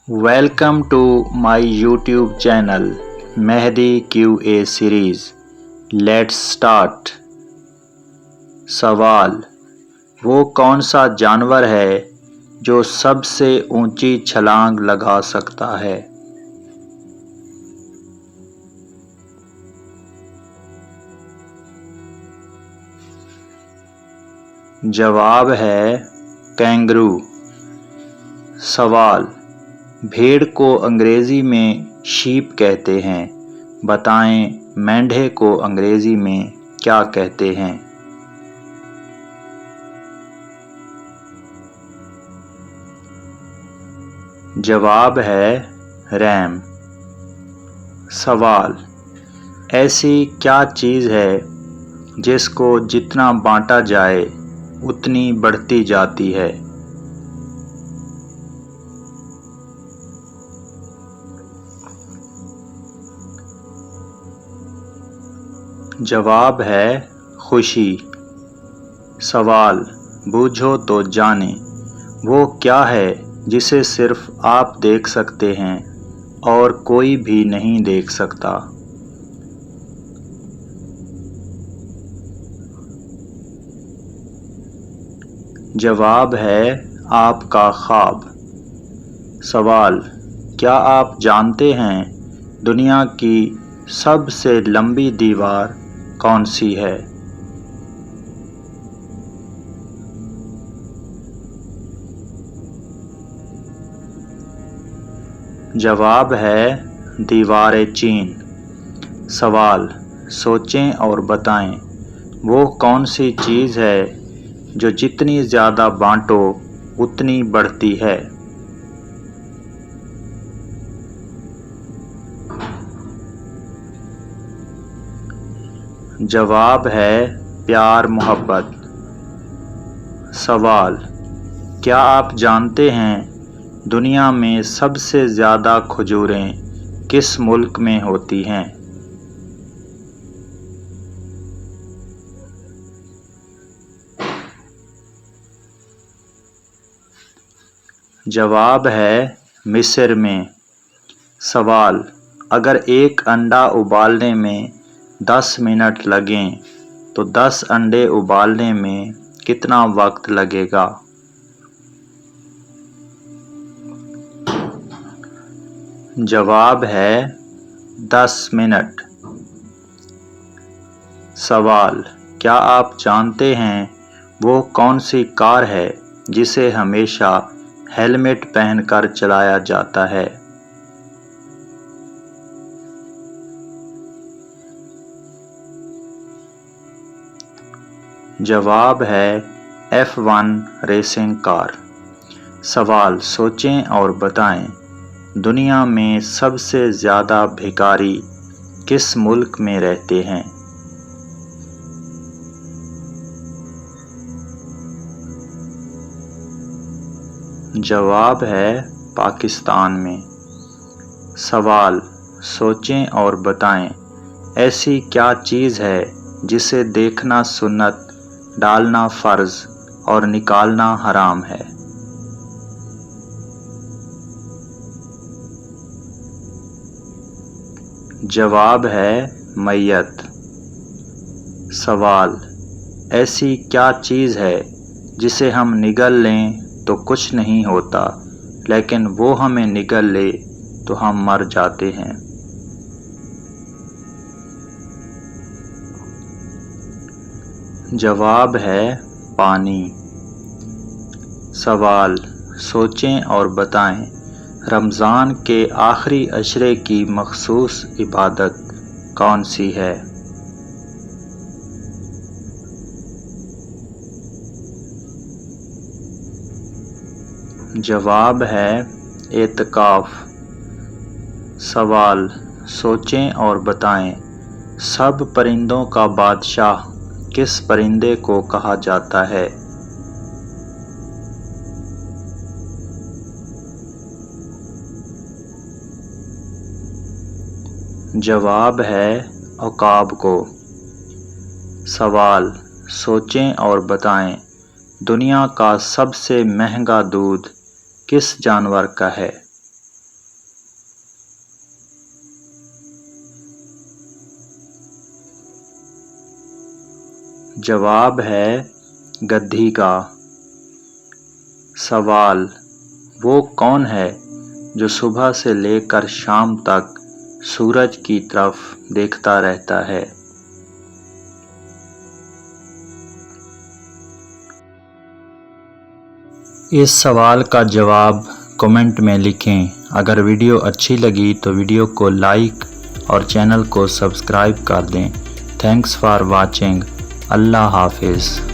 Welcome to my YouTube channel Mehdi QA series. Let's start. सवाल: वो कौन सा जानवर है जो सबसे ऊंची छलांग लगा सकता है? जवाब है कैंगरू। सवाल: भेड़ को अंग्रेजी में शीप कहते हैं, बताएं मेंढे को अंग्रेजी में क्या कहते हैं? जवाब है रैम। सवाल: ऐसी क्या चीज़ है जिसको जितना बांटा जाए उतनी बढ़ती जाती है? जवाब है खुशी। सवाल: बूझो तो जाने, वो क्या है जिसे सिर्फ आप देख सकते हैं और कोई भी नहीं देख सकता? जवाब है आपका ख्वाब। सवाल: क्या आप जानते हैं दुनिया की सबसे लंबी दीवार कौन सी है? जवाब है दीवार चीन। सवाल: सोचें और बताएं, वो कौन सी चीज़ है जो जितनी ज़्यादा बांटो उतनी बढ़ती है? जवाब है प्यार मोहब्बत। सवाल: क्या आप जानते हैं दुनिया में सबसे ज़्यादा खजूरें किस मुल्क में होती हैं? जवाब है मिस्र में। सवाल: अगर एक अंडा उबालने में 10 मिनट लगें तो 10 अंडे उबालने में कितना वक्त लगेगा? जवाब है 10 मिनट। सवाल: क्या आप जानते हैं वो कौन सी कार है जिसे हमेशा हेलमेट पहनकर चलाया जाता है? जवाब है F1 रेसिंग कार। सवाल: सोचें और बताएं, दुनिया में सबसे ज़्यादा भिखारी किस मुल्क में रहते हैं? जवाब है पाकिस्तान में। सवाल: सोचें और बताएं, ऐसी क्या चीज़ है जिसे देखना सुन्नत, डालना फ़र्ज और निकालना हराम है? जवाब है मैयत। सवाल: ऐसी क्या चीज़ है जिसे हम निगल लें तो कुछ नहीं होता, लेकिन वो हमें निगल ले तो हम मर जाते हैं? जवाब है पानी। सवाल: सोचें और बताएं, रमज़ान के आखिरी अशरे की मखसूस इबादत कौन सी है? जवाब है एतकाफ। सवाल: सोचें और बताएं, सब परिंदों का बादशाह किस परिंदे को कहा जाता है? जवाब है उकाब को। सवाल: सोचें और बताएं, दुनिया का सबसे महंगा दूध किस जानवर का है? جواب ہے گدھی کا۔ سوال: وہ کون ہے جو صبح سے لے کر شام تک سورج کی طرف دیکھتا رہتا ہے؟ اس سوال کا جواب کمنٹ میں لکھیں۔ اگر ویڈیو اچھی لگی تو ویڈیو کو لائک اور چینل کو سبسکرائب کر دیں۔ Thanks for watching. اللہ حافظ۔